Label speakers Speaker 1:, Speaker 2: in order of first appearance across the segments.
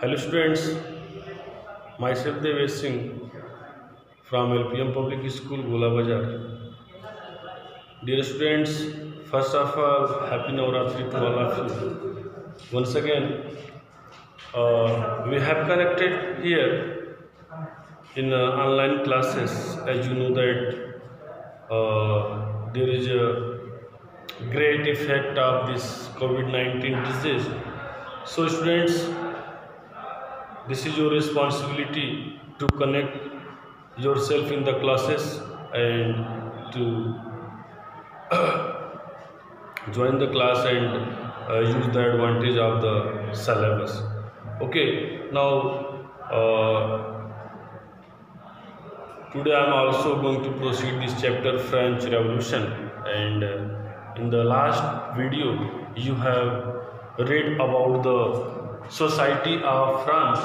Speaker 1: Hello students, myself Devesh Singh from LPM Public School, Gola Bazar. Dear students, first of all, Happy Navratri to all of you. Once again, we have connected here in online classes. As you know that there is a great effect of this COVID-19 disease. So students, this is your responsibility to connect yourself in the classes and to join the class and use the advantage of the syllabus. Okay, now today I am also going to proceed this chapter French Revolution, and in the last video you have read about the society of France,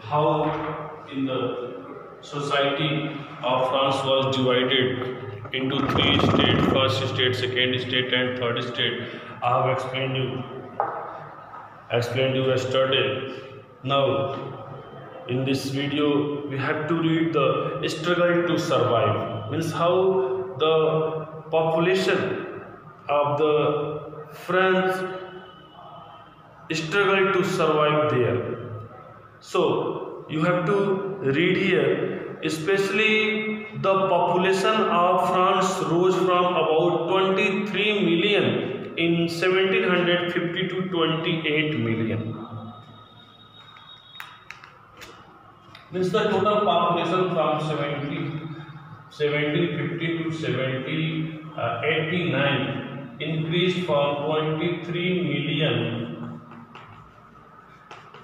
Speaker 1: how in the society of France was divided into three states: first state, second state, and third state. I have explained you yesterday. Now in this video we have to read the struggle to survive, means how the population of the France struggle to survive there. So you have to read here, especially the population of France rose from about 23 million in 1750 to 28 million. Means the total population from 1750 to 1789 increased from 23 million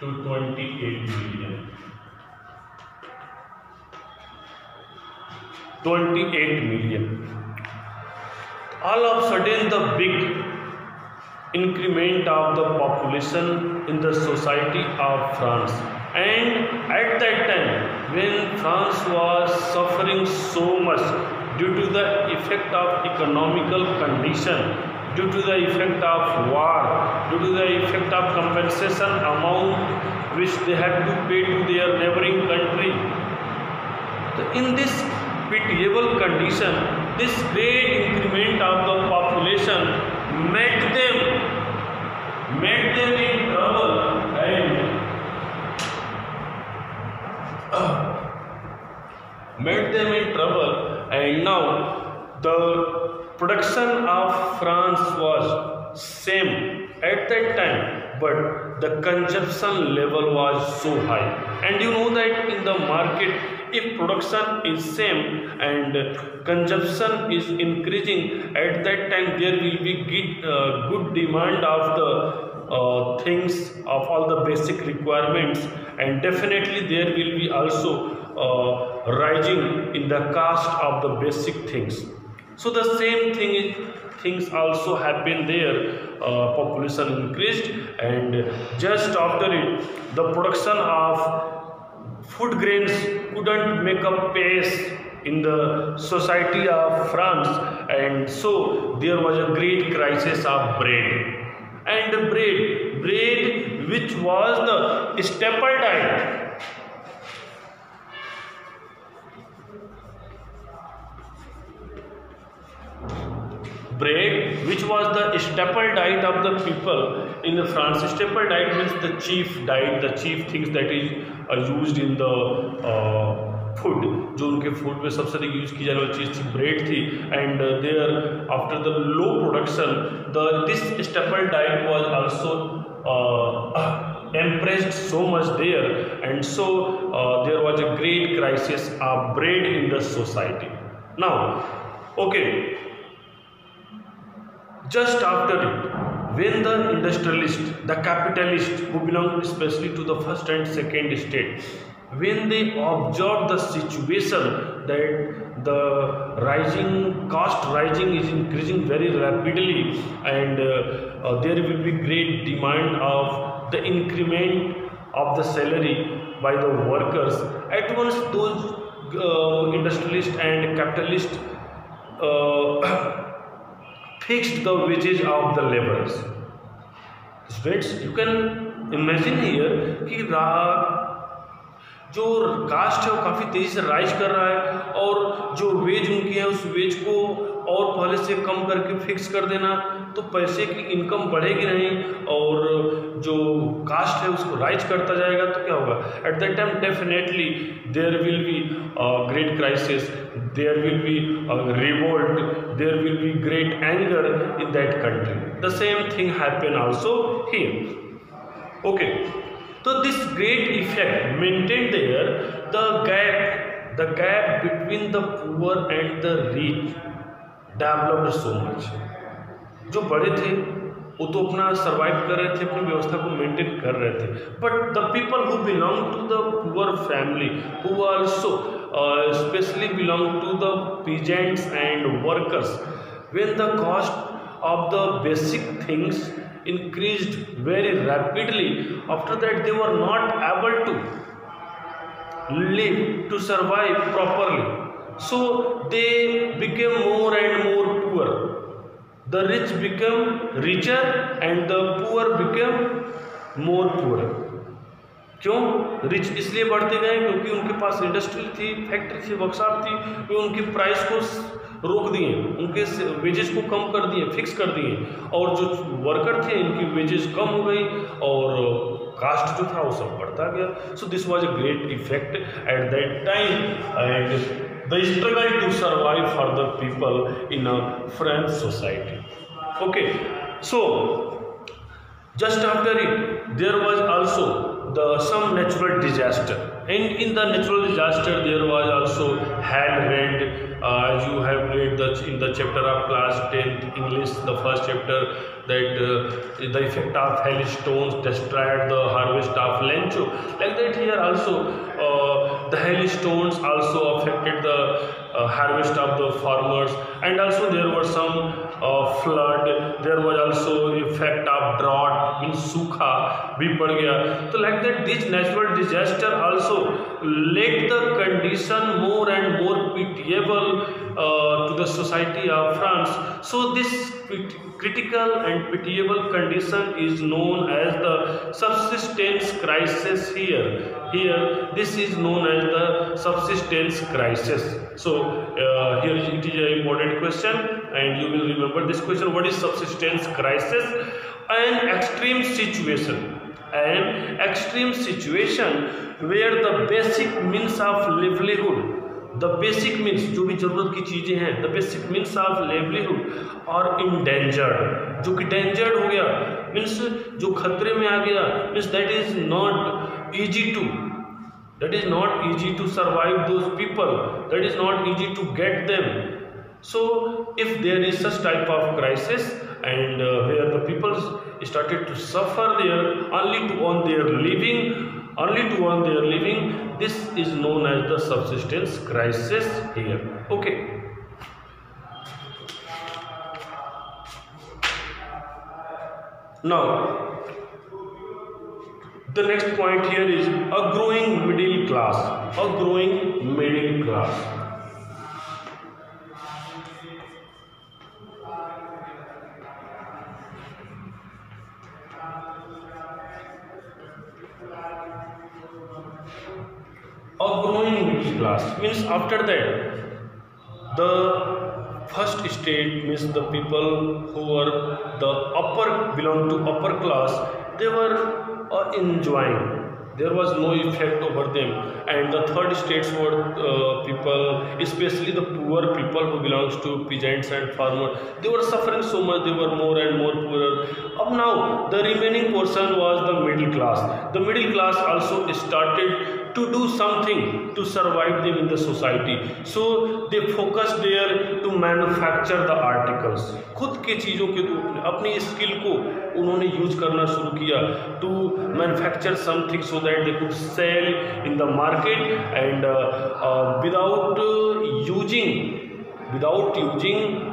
Speaker 1: to 28 million. 28 million. All of a sudden, the big increment of the population in the society of France. And at that time, when France was suffering so much due to the effect of economical condition, due to the effect of war, due to the effect of compensation amount which they had to pay to their neighboring country. So in this pitiable condition, this great increment of the population made them in trouble and now the production of France was same at that time, but the consumption level was so high. And you know that in the market, if production is same and consumption is increasing, at that time there will be good demand of the things, of all the basic requirements, and definitely there will be also rising in the cost of the basic things. So the same things also happen there. Population increased, and just after it, the production of food grains couldn't make a pace in the society of France, and so there was a great crisis of bread. And bread which was the staple diet. Bread, which was the staple diet of the people in France. Staple diet means the chief diet, the chief things that is used in the food. जो उनके food में सबसे अधिक use की जाने वाली चीज़ थी, bread थी. And there after the low production, this staple diet was also impressed so much there, and so there was a great crisis of bread in the society. Now, okay. Just after it, when the industrialist, the capitalist who belong especially to the first and second state, when they observe the situation that the cost rising is increasing very rapidly, and there will be great demand of the increment of the salary by the workers, at once those industrialists and capitalists fixed the wages of the laborers. Students, you can imagine here कि जो cast है वो काफ़ी तेज़ी से rise कर रहा है, और जो वेज उनकी है उस वेज को और पहले से कम करके फिक्स कर देना, तो पैसे की इनकम बढ़ेगी नहीं और जो कास्ट है उसको राइज करता जाएगा, तो क्या होगा? At that time definitely there will be great crisis, there will be revolt, there will be great anger in that country. The same thing happen also here. Okay, so this great effect maintained there. The gap between the poor and the rich developed so much. जो बड़े थे वो तो अपना survive कर रहे थे, अपनी व्यवस्था को मेंटेन कर रहे थे, but the people who belong to the poor family, who also specially belong to the peasants and workers, when the cost of the basic things increased very rapidly, after that they were not able to live, to survive properly, so they became more and more poor. The rich became richer and the poor became more poor. क्यों? Rich इसलिए बढ़ते गए क्योंकि उनके पास industry थी, factory थी, workshop थी, वे उनकी प्राइस को रोक दिए, उनके वेजेस को कम कर दिए, फिक्स कर दिए, और जो वर्कर थे इनकी वेजेस कम हो गई और कास्ट जो था वो सब बढ़ता गया. So this was a great effect at that time and the struggle to survive for the people in a French society. Okay, so just after it there was also some natural disaster, and in the natural disaster there was also hail rain, as you have read in the chapter of class 10th English, the first chapter, that the effect of hailstones destroyed the harvest of lencho. Like that here also the hailstones also affected the harvest of the farmers, and also there were some flood, there was also effect of drought, means सूखा भी पड़ गया. तो like that this natural disaster also led the condition more and more pitiable to the society of France. So this critical and pitiable condition is known as the subsistence crisis here. Here this is known as the subsistence crisis. So here it is an important question and you will remember this question. What is subsistence crisis? An extreme situation where the basic means of livelihood, the basic means जो भी जरूरत की चीजें हैं, the basic means of livelihood are endangered, जो कि dangered हो गया means जो खतरे में आ गया, means that is not easy to survive those people, that is not easy to get them. So if there is such type of crisis and where the people started to suffer there only to earn their living, this is known as the subsistence crisis here. Okay, now the next point here is a growing middle class. A growing middle class means after that the first state means the people who were belong to upper class, they were enjoying, there was no effect over them, and the third states were people, especially the poor people who belongs to peasants and farmers, they were suffering so much, they were more and more poorer. Up now the remaining portion was the middle class. The middle class also started to do something to survive them in the society, so they focused there to manufacture the articles. खुद के चीज़ों के अपनी skill को उन्होंने use करना शुरू किया to manufacture something so that they could sell in the market, and without using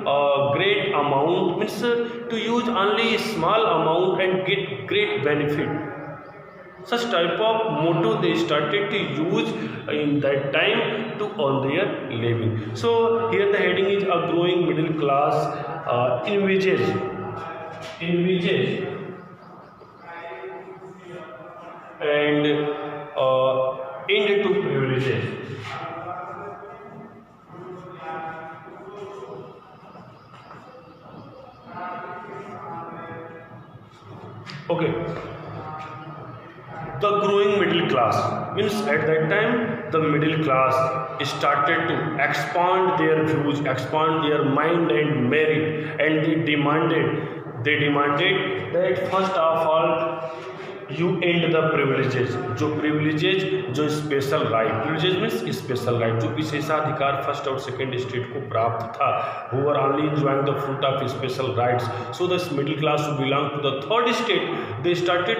Speaker 1: a great amount, means to use only a small amount and get great benefit. Such type of motto they started to use in that time to earn their living. So here the heading is a growing middle class envisages and end to privileges. Okay, the growing middle class means at that time the middle class started to expand their views, expand their mind and merit, and they demanded that first of all you end the privileges. जो privileges, जो special right, privileges means special right, जो विशेषाधिकार first और second state को प्राप्त था, who were only enjoying the fruit of special rights. So this middle class who belong to the third state, they started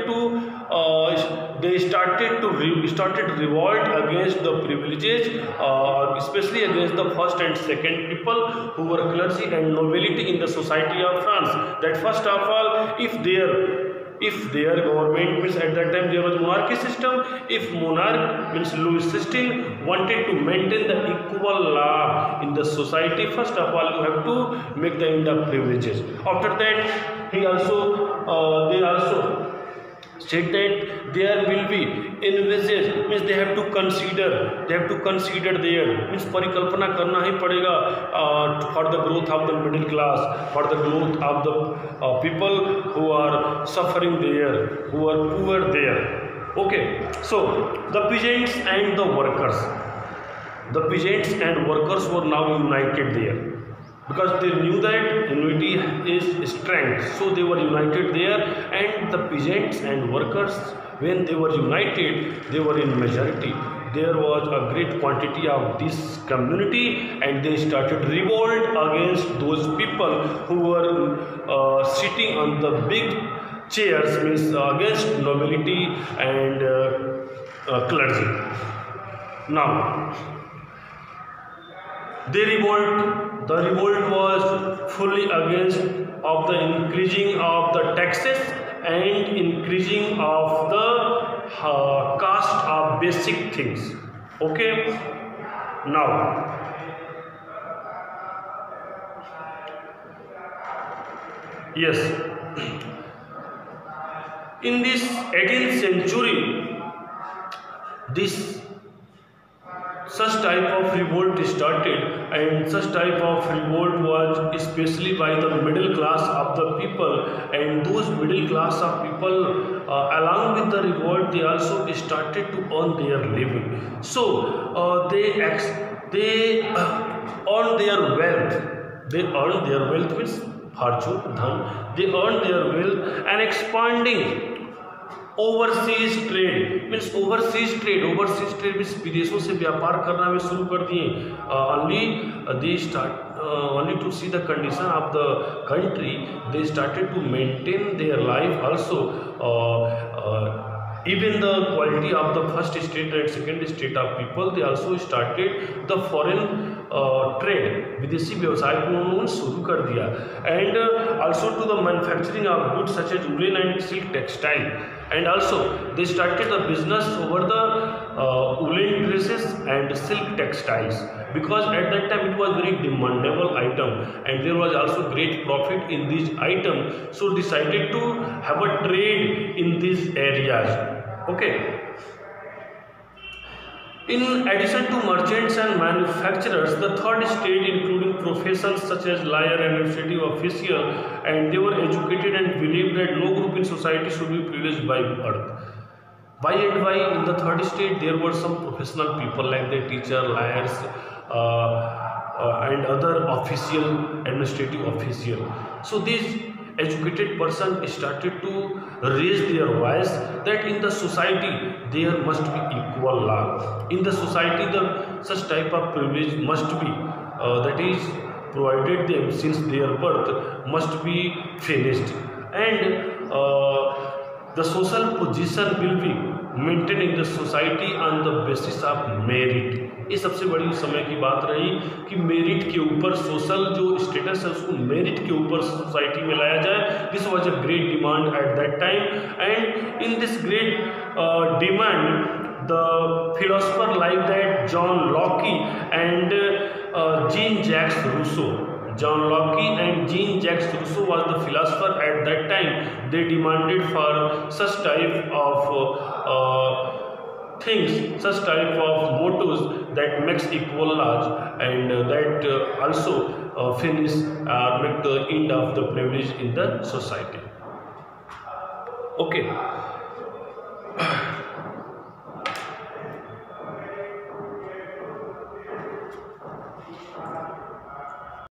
Speaker 1: revolt against the privileges, especially against the first and second people who were clergy and nobility in the society of France. That first of all, if their government means at that time there was monarchy system, if monarch means Louis XVI wanted to maintain the equal law in the society, first of all you have to make the end of privileges. After that they also said that there will be envisaged means they have to consider their means परिकल्पना करना ही पड़ेगा for the growth of the middle class, for the growth of the people who are suffering there, who are poor there. Okay, so the peasants and workers were now united there, because they knew that unity is strength, so they were united there. And the peasants and workers, when they were united, they were in majority. There was a great quantity of this community, and they started revolt against those people who were sitting on the big chairs, means against nobility and clergy. Now the revolt was fully against of the increasing of the taxes and increasing of the cost of basic things. Okay, now yes, in this 18th century, this such type of revolt started, and such type of revolt was especially by the middle class of the people. And those middle class of people, along with the revolt, they also started to earn their living. So they earn their wealth. They earn their wealth means fortune, dhan. They earn their wealth and expanding overseas trade means overseas trade means विदेशों से व्यापार करना वे शुरू कर दिए. only to see the condition of the country, they started to maintain their life also. Even the quality of the first state and second state of people, they also started the foreign trade, विदेशी व्यवसाय को उन्होंने शुरू कर दिया. And also to the manufacturing of goods such as woolen and silk textile. And also they started the business over the woolen dresses and silk textiles, because at that time it was very demandable item and there was also great profit in this item, so decided to have a trade in these areas. Okay, in addition to merchants and manufacturers, the third state including professions such as lawyer and administrative official, and they were educated and believed that no group in society should be privileged by birth. By and by, in the third state there were some professional people like the teacher, lawyers, and other official, administrative official. So these educated person started to raise their voice that in the society there must be equal law. In the society, the such type of privilege must be that is provided them since their birth must be finished, and the social position will be maintained in the society on the basis of merit. ये सबसे बड़ी समय की बात रही कि merit के ऊपर, सोशल जो स्टेटस है उसको मेरिट के ऊपर सोसाइटी में लाया जाए. This was a great demand at that time, and in this great demand the philosopher like that John Locke and Jean Jacques Rousseau. John Locke and Jean Jacques Rousseau was the philosopher at that time. They demanded for such type of things, such type of mottos that makes equal large and that also finish or make the end of the privilege in the society. Okay,